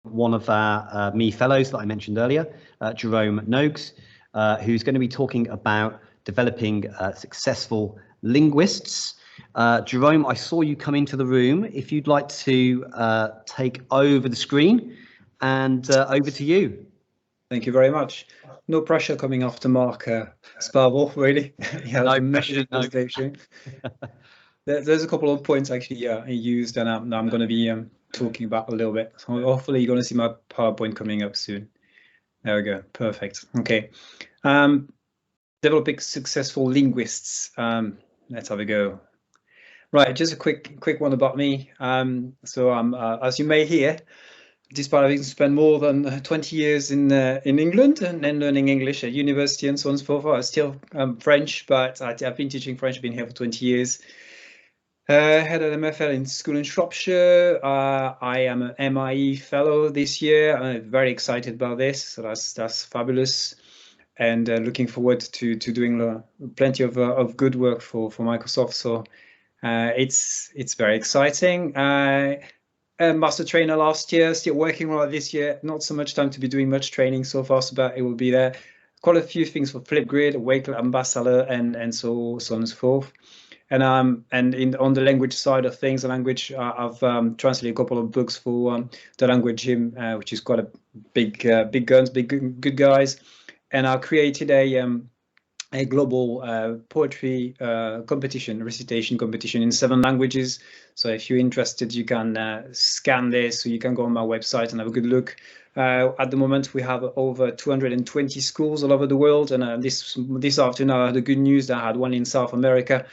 one of our MIEE Fellows that I mentioned earlier, Jerome Nogues, who's going to be talking about developing successful linguists. Jerome, I saw you come into the room. If you'd like to take over the screen, and over to you. Thank you very much. No pressure coming after Mark Sparble, really. Yeah, no pressure, no. There's a couple of points actually he used, and I'm going to be talking about a little bit. So hopefully you're going to see my PowerPoint coming up soon. There we go. Perfect. Okay. Developing successful linguists. Let's have a go. Right, just a quick one about me. So I'm, as you may hear, despite having spent more than 20 years in England and then learning English at university and so on and so forth, I still French, but I've been teaching French. I've been here for 20 years. Had an MFL in school in Shropshire. I am an MIEE Fellow this year. I'm very excited about this. So that's fabulous, and looking forward to doing plenty of good work for Microsoft. So it's very exciting. Master trainer last year, still working on it this year. Not so much time to be doing much training so far, but it will be there. Quite a few things for Flipgrid, Wakelet ambassador, and so on and so forth. And on the language side of things, I've translated a couple of books for the language gym, which is quite a big guns, good guys. And I created a global poetry competition, recitation competition in 7 languages. So if you're interested, you can scan this, or you can go on my website and have a good look. At the moment, we have over 220 schools all over the world. And this afternoon, I had the good news that I had one in South America,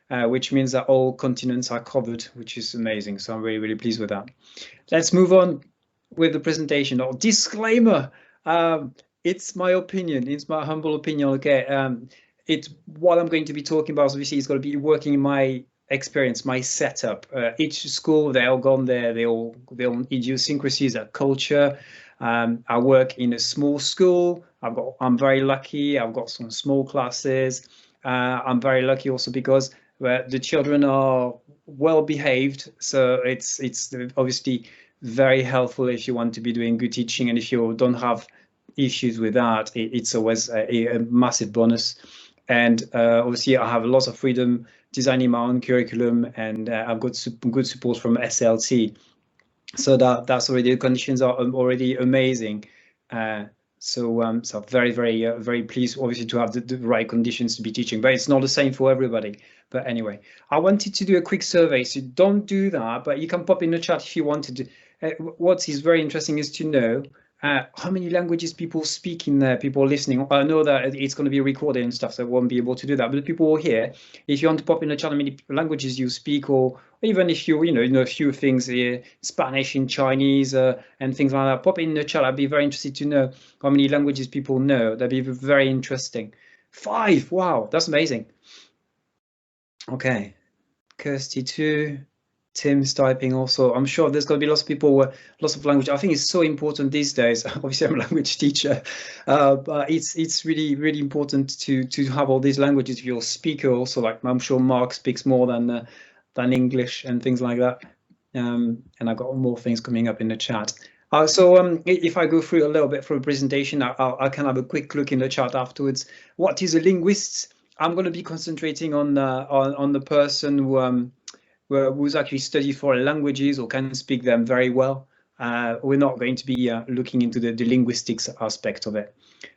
which means that all continents are covered, which is amazing. So I'm really, really pleased with that. Let's move on with the presentation. Oh, disclaimer. It's my opinion. It's my humble opinion. Okay. It's what I'm going to be talking about. Obviously, it's going to be working in my experience, my setup. Each school, they all gone there. They all their own idiosyncrasies, their culture. I work in a small school. I'm very lucky. I've got some small classes. I'm very lucky also because the children are well behaved. So it's obviously very helpful if you want to be doing good teaching, and if you don't have issues with that, it's always a massive bonus. And obviously I have lots of freedom designing my own curriculum, and I've got good support from SLT. So that's already, the conditions are already amazing. So very, very, very pleased, obviously, to have the right conditions to be teaching, but it's not the same for everybody. But anyway, I wanted to do a quick survey. So don't do that, but you can pop in the chat if you wanted to. What is very interesting is to know how many languages people speak in there, people listening. I know that it's going to be recorded and stuff, so I won't be able to do that. But the people who are here, if you want to pop in the chat how many languages you speak, or even if you know a few things, Spanish and Chinese and things like that, pop in the chat. I'd be very interested to know how many languages people know. That'd be very interesting. 5, wow, that's amazing. Okay, Kirsty 2. Tim's typing also. I'm sure there's going to be lots of people with lots of language. I think it's so important these days. Obviously, I'm a language teacher, but it's really, really important to have all these languages. If you're a speaker also, like I'm sure Mark speaks more than English and things like that. And I've got more things coming up in the chat. So if I go through a little bit from the presentation, I can have a quick look in the chat afterwards. What is a linguist? I'm going to be concentrating on the person who's actually studied foreign languages or can speak them very well. We're not going to be looking into the linguistics aspect of it.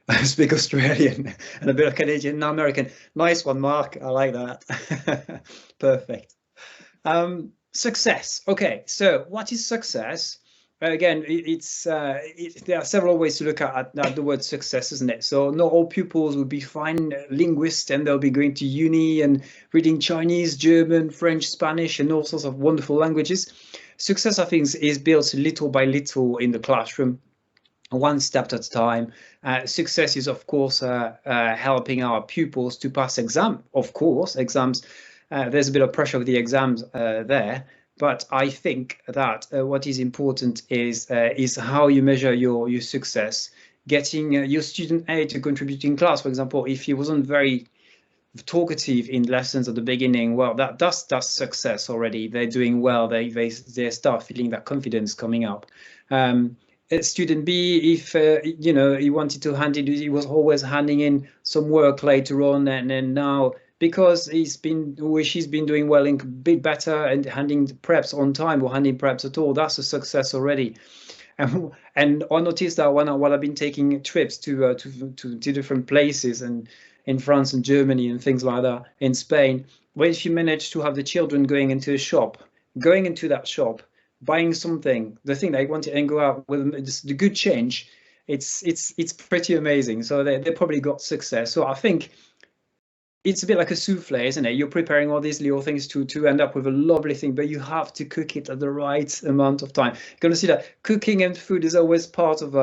I speak Australian and a bit of Canadian and American. Nice one, Mark. I like that. Perfect. Success. Okay, so what is success? Again, there are several ways to look at the word success, isn't it? So not all pupils will be fine linguists, and they'll be going to uni and reading Chinese, German, French, Spanish, and all sorts of wonderful languages. Success, I think, is built little by little in the classroom, one step at a time. Success is, of course, helping our pupils to pass exams. Of course, exams. There's a bit of pressure with the exams there. But I think that what is important is how you measure your success. Getting your student A to contribute in class, for example, if he wasn't very talkative in lessons at the beginning, well, that's success already. They're doing well. They start feeling that confidence coming up. student B, if you know, he wanted to hand it, he was always handing in some work later on, and then now because she's been doing well and a bit better and handing preps on time or handing preps at all, that's a success already. And I noticed that while I've been taking trips to different places, and in France and Germany and things like that, in Spain, when she managed to have the children going into a shop, going into that shop, buying something, the thing they wanted, and go out with the good change, it's pretty amazing. So they probably got success. So I think it's a bit like a souffle, isn't it? You're preparing all these little things to end up with a lovely thing, but you have to cook it at the right amount of time. You're going to see that cooking and food is always part of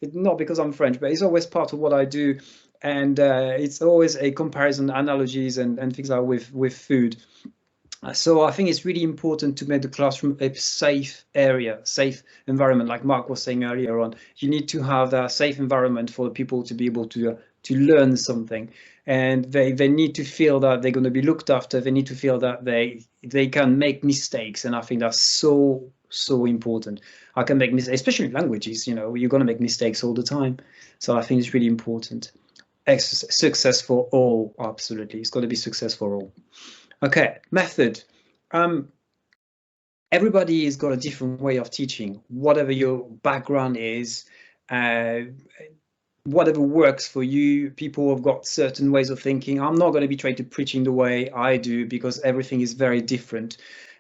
not because I'm French, but it's always part of what I do, and it's always a comparison, analogies, and things like with food. So I think it's really important to make the classroom a safe area, safe environment. Like Mark was saying earlier on, you need to have that safe environment for the people to be able to learn something, and they need to feel that they're going to be looked after. They need to feel that they can make mistakes, and I think that's so important. I can make mistakes, especially in languages. You know, you're going to make mistakes all the time, so I think it's really important. Success for all, absolutely. It's got to be success for all. Okay, method. Everybody has got a different way of teaching, whatever your background is, whatever works for you. People have got certain ways of thinking. I'm not going to be trying to preaching the way I do, because everything is very different.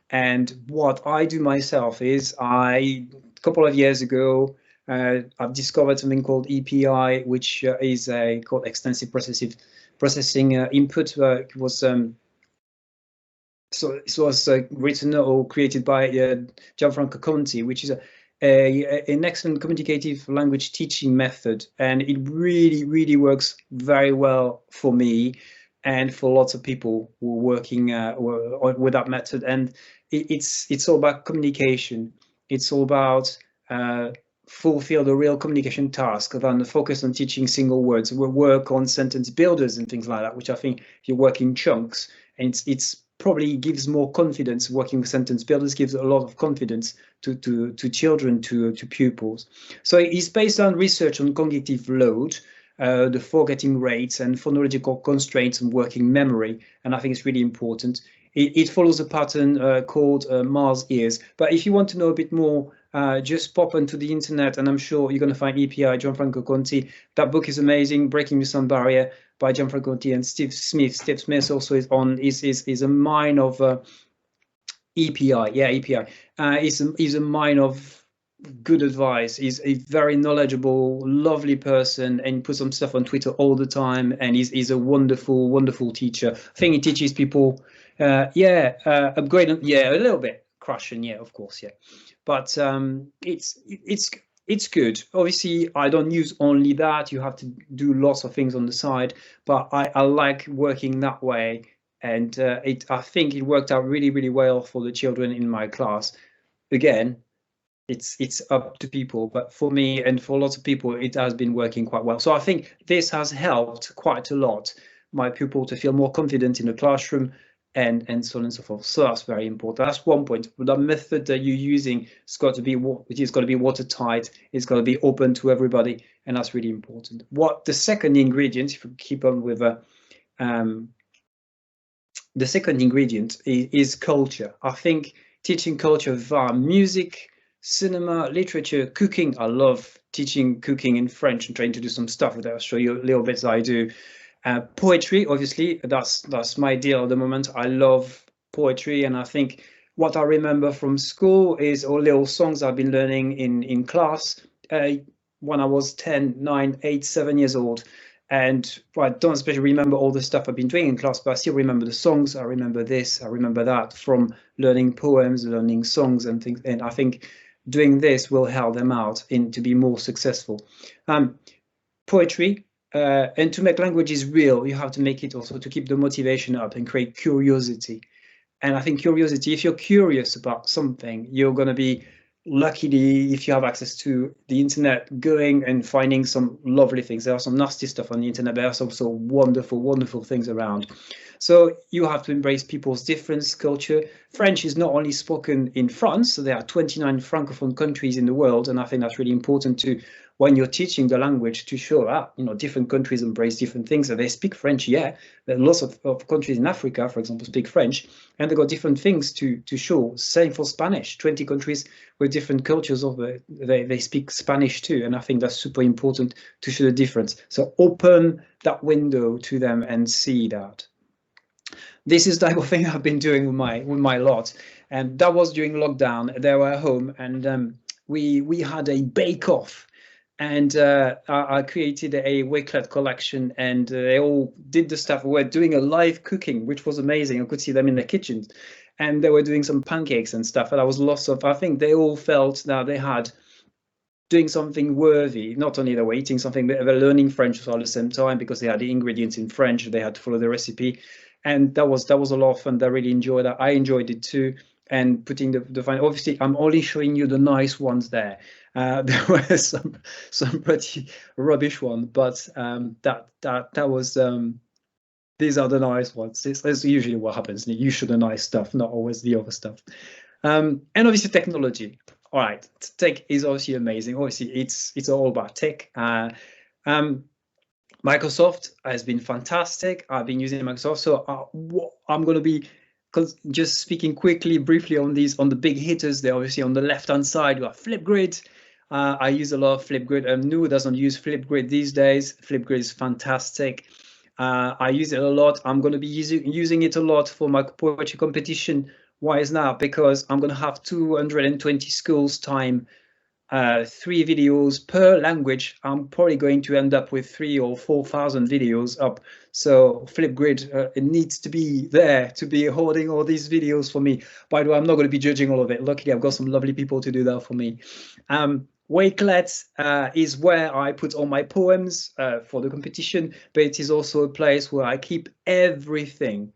And what I do myself is, a couple of years ago, I've discovered something called EPI, which is called extensive processing input. It was so it was written or created by Gianfranco Conti, which is an excellent communicative language teaching method, and it really works very well for me and for lots of people who are working with that method. And it's all about communication. It's all about fulfill the real communication task, than focus on teaching single words. We work on sentence builders and things like that, which I think you work in chunks, and it's probably gives more confidence. Working with sentence builders gives a lot of confidence to children, to pupils. So it's based on research on cognitive load, the forgetting rates, and phonological constraints and working memory, and I think it's really important. It follows a pattern called Mars ears. But if you want to know a bit more, just pop onto the internet, and I'm sure you're going to find EPI, Gianfranco Conti. That book is amazing, Breaking the Sound Barrier by Gianfranco Conti and Steve Smith. Steve Smith also is a mine of EPI. Yeah, EPI. He's a mine of good advice. He's a very knowledgeable, lovely person, and puts some stuff on Twitter all the time. And he's a wonderful teacher. I think he teaches people. Upgrade. Yeah, a little bit crushing. Yeah, of course. Yeah, but it's good. Obviously, I don't use only that. You have to do lots of things on the side, but I like working that way, and I think it worked out really well for the children in my class. Again, it's up to people, but for me and for lots of people, it has been working quite well. So I think this has helped quite a lot my pupil to feel more confident in the classroom, and so on and so forth. So that's very important. That's one point. The method that you're using has got to be watertight. It's got to be open to everybody, and that's really important. What the second ingredient, if we keep on with the second ingredient is culture. I think teaching culture via music, cinema, literature, cooking. I love teaching cooking in French and trying to do some stuff with that. I'll show you a little bit I do. Poetry, obviously, that's my deal at the moment. I love poetry, and I think what I remember from school is all little songs I've been learning in class when I was 10, 9, 8, 7 years old. And I don't especially remember all the stuff I've been doing in class, but I still remember the songs. I remember this, I remember that from learning poems, learning songs and things. And I think doing this will help them out to be more successful. Poetry. And to make languages real, you have to make it also to keep the motivation up and create curiosity. And I think curiosity, if you're curious about something, you're going to be luckily, if you have access to the internet, going and finding some lovely things. There are some nasty stuff on the internet, but there's also wonderful, wonderful things around. So you have to embrace people's difference, culture. French is not only spoken in France, so there are 29 francophone countries in the world, and I think that's really important to, when you're teaching the language, to show that, you know, different countries embrace different things. So they speak French, yeah. There are lots of countries in Africa, for example, speak French, and they've got different things to show. Same for Spanish. 20 countries with different cultures of they speak Spanish too, and I think that's super important to show the difference. So open that window to them and see that. This is the type of thing I've been doing with my lot, and that was during lockdown. They were home, and we had a bake-off, and I created a Wakelet collection, and they all did the stuff. We were doing a live cooking, which was amazing. I could see them in the kitchen, and they were doing some pancakes and stuff. And I was lots of. I think they all felt that they had doing something worthy. Not only they were eating something, but they were learning French at the same time, because they had the ingredients in French. They had to follow the recipe. And that was a lot of fun. They really enjoyed that. I enjoyed it too. And putting the fine. Obviously, I'm only showing you the nice ones there. There were some pretty rubbish ones, but that was. These are the nice ones. That's usually what happens. You show the nice stuff, not always the other stuff. And obviously technology. All right, tech is obviously amazing. Obviously, it's all about tech. Microsoft has been fantastic. I've been using Microsoft, so I'm going to be just speaking briefly on the big hitters. They're obviously on the left-hand side. You have Flipgrid. I use a lot of Flipgrid. Who doesn't use Flipgrid these days? Flipgrid is fantastic. I use it a lot. I'm going to be using it a lot for my poetry competition. Why is that? Because I'm going to have 220 schools time. 3 videos per language. I'm probably going to end up with 3,000 or 4,000 videos up. So Flipgrid, it needs to be there to be holding all these videos for me. By the way, I'm not going to be judging all of it. Luckily, I've got some lovely people to do that for me. Wakelet is where I put all my poems for the competition, but it is also a place where I keep everything.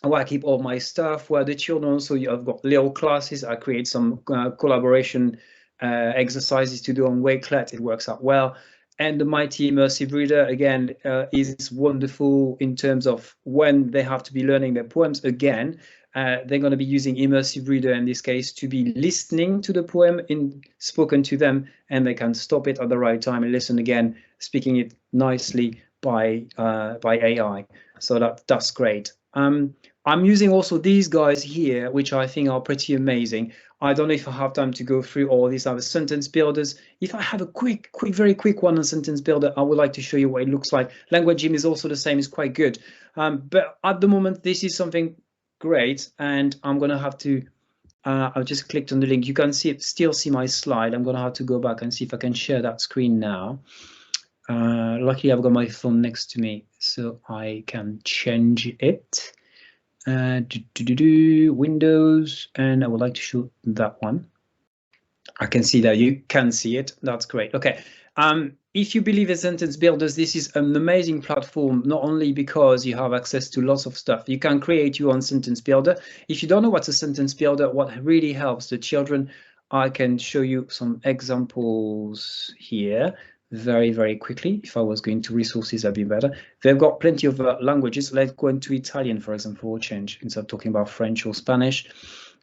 Where I keep all my stuff, where the children, so I've got little classes. I create some collaboration exercises to do on Wakelet. It works out well. And the Mighty Immersive Reader, again, is wonderful in terms of when they have to be learning their poems. Again, they're going to be using Immersive Reader in this case to be listening to the poem spoken to them, and they can stop it at the right time and listen again, speaking it nicely by AI. So that's great. I'm using also these guys here, which I think are pretty amazing. I don't know if I have time to go through all these other sentence builders. If I have a very quick one on sentence builder, I would like to show you what it looks like. Language Gym is also the same, it's quite good. But at the moment, this is something great, and I'm going to have to, I've just clicked on the link. You can still see my slide. I'm going to have to go back and see if I can share that screen now. Luckily, I've got my phone next to me, so I can change it. Windows, and I would like to show that one. I can see that you can see it. That's great. Okay. If you believe in sentence builders, this is an amazing platform, not only because you have access to lots of stuff. You can create your own sentence builder. If you don't know what's a sentence builder, what really helps the children, I can show you some examples here very quickly. If I was going to resources, that'd be better. They've got plenty of languages. Let's go into Italian, for example, or change instead of talking about French or Spanish.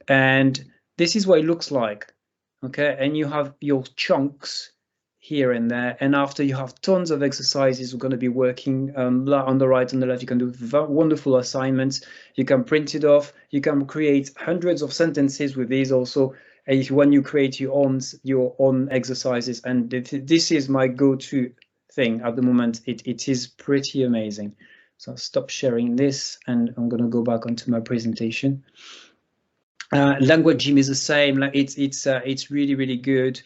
And this is what it looks like. Okay, and you have your chunks here and there, and after you have tons of exercises. We're going to be working on the right and the left. You can do wonderful assignments. You can print it off. You can create hundreds of sentences with these also. When you create your own exercises, and this is my go-to thing at the moment. It is pretty amazing. So I'll stop sharing this, and I'm going to go back onto my presentation. Language Gym is the same. It's really good.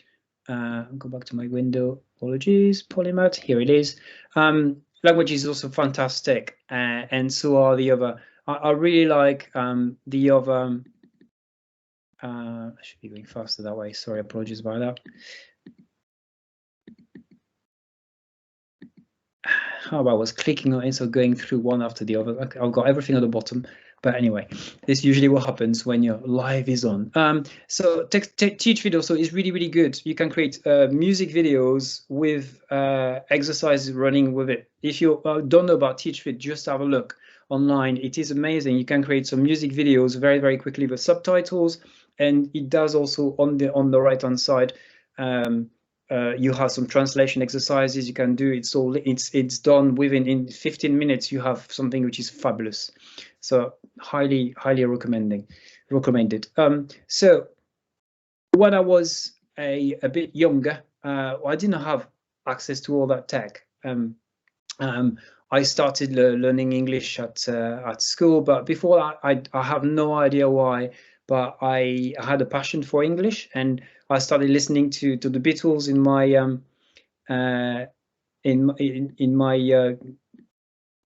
Go back to my window. Apologies, PolyMAT. Here it is. Language is also fantastic, and so are the other. I really like the other. I should be going faster that way. Sorry, apologies about that. How about I was clicking on it, so going through one after the other. Okay, I've got everything at the bottom. But anyway, this usually what happens when your live is on. So Teach Video also is really, really good. You can create music videos with exercises running with it. If you don't know about Teach Fit, just have a look online. It is amazing. You can create some music videos very, very quickly with subtitles, and it does also on the right hand side. You have some translation exercises you can do. It's done in 15 minutes. You have something which is fabulous. So highly recommended. So when I was a bit younger, I didn't have access to all that tech. I started learning English at school, but before that, I have no idea why, but I had a passion for English, and I started listening to the Beatles in my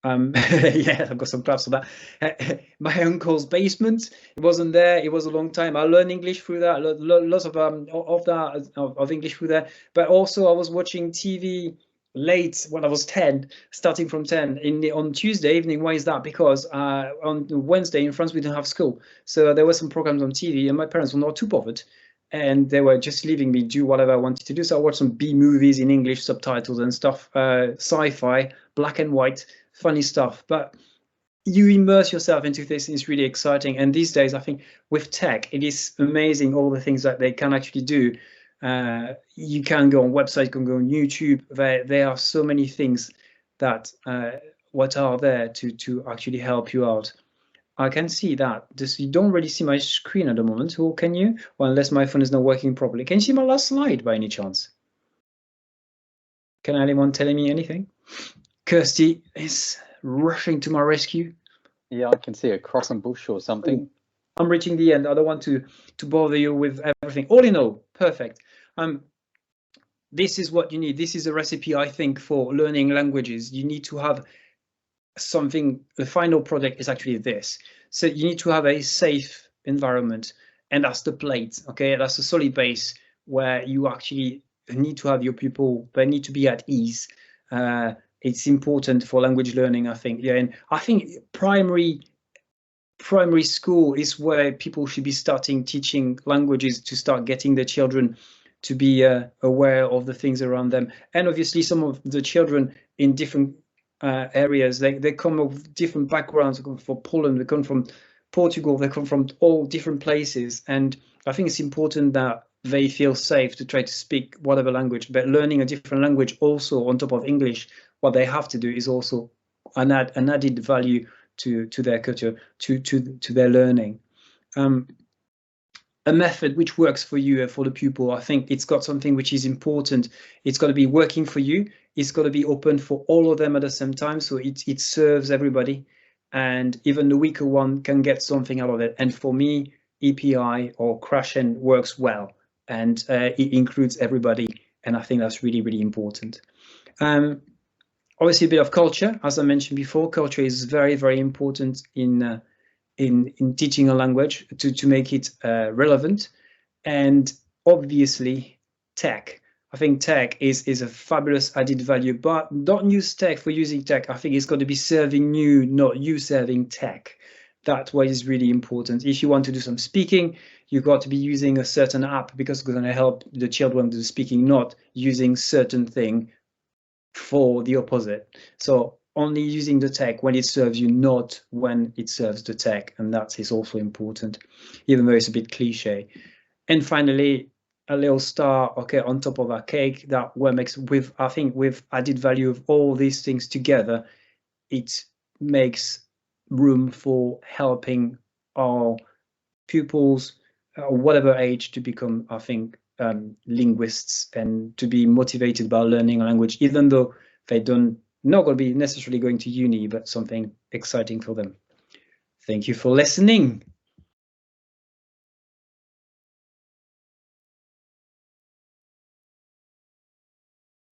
yeah, I've got some claps for that. My uncle's basement. It wasn't there. It was a long time. I learned English through that. Lots of English through that. But also, I was watching TV late when I was 10, starting from 10 on Tuesday evening. Why is that? Because on Wednesday in France we didn't have school, so there were some programs on TV, and my parents were not too bothered, and they were just leaving me do whatever I wanted to do. So I watched some B movies in English, subtitles and stuff, sci-fi, black and white, funny stuff. But you immerse yourself into this, and it's really exciting. And these days, I think with tech, it is amazing all the things that they can actually do. You can go on websites, you can go on YouTube. There are so many things that what are there to actually help you out. I can see that. You don't really see my screen at the moment, or can you? Well, unless my phone is not working properly. Can you see my last slide by any chance? Can anyone tell me anything? Kirsty is rushing to my rescue. Yeah, I can see a cross and bush or something. I'm reaching the end. I don't want to bother you with everything. All in all, perfect. This is what you need. This is a recipe, I think, for learning languages. You need to have something. The final product is actually this. So you need to have a safe environment, and that's the plate. Okay, that's a solid base where you actually need to have your pupil. They need to be at ease. It's important for language learning, I think. Yeah, and I think primary school is where people should be starting teaching languages, to start getting the children to be aware of the things around them. And obviously some of the children in different areas, they come with different backgrounds. They come from Poland, they come from Portugal, they come from all different places. And I think it's important that they feel safe to try to speak whatever language, but learning a different language also on top of English, what they have to do is also an added value to their culture, to their learning. A method which works for you and for the pupil, I think it's got something which is important. It's got to be working for you. It's got to be open for all of them at the same time, so it serves everybody, and even the weaker one can get something out of it. And for me, EPI or Crashen works well, and it includes everybody, and I think that's really, really important. Obviously, a bit of culture, as I mentioned before. Culture is very, very important in teaching a language to make it relevant. And obviously, tech. I think tech is a fabulous added value, but don't use tech for using tech. I think it's got to be serving you, not you serving tech. That's what is really important. If you want to do some speaking, you've got to be using a certain app because it's going to help the children do speaking, not using certain thing for the opposite. So only using the tech when it serves you, not when it serves the tech, and that is also important, even though it's a bit cliche. And finally, a little star, okay, on top of our cake, that makes, with, I think, with added value of all these things together, it makes room for helping our pupils, whatever age, to become, I think, linguists, and to be motivated by learning a language, even though they not going to be necessarily going to uni, but something exciting for them. Thank you for listening.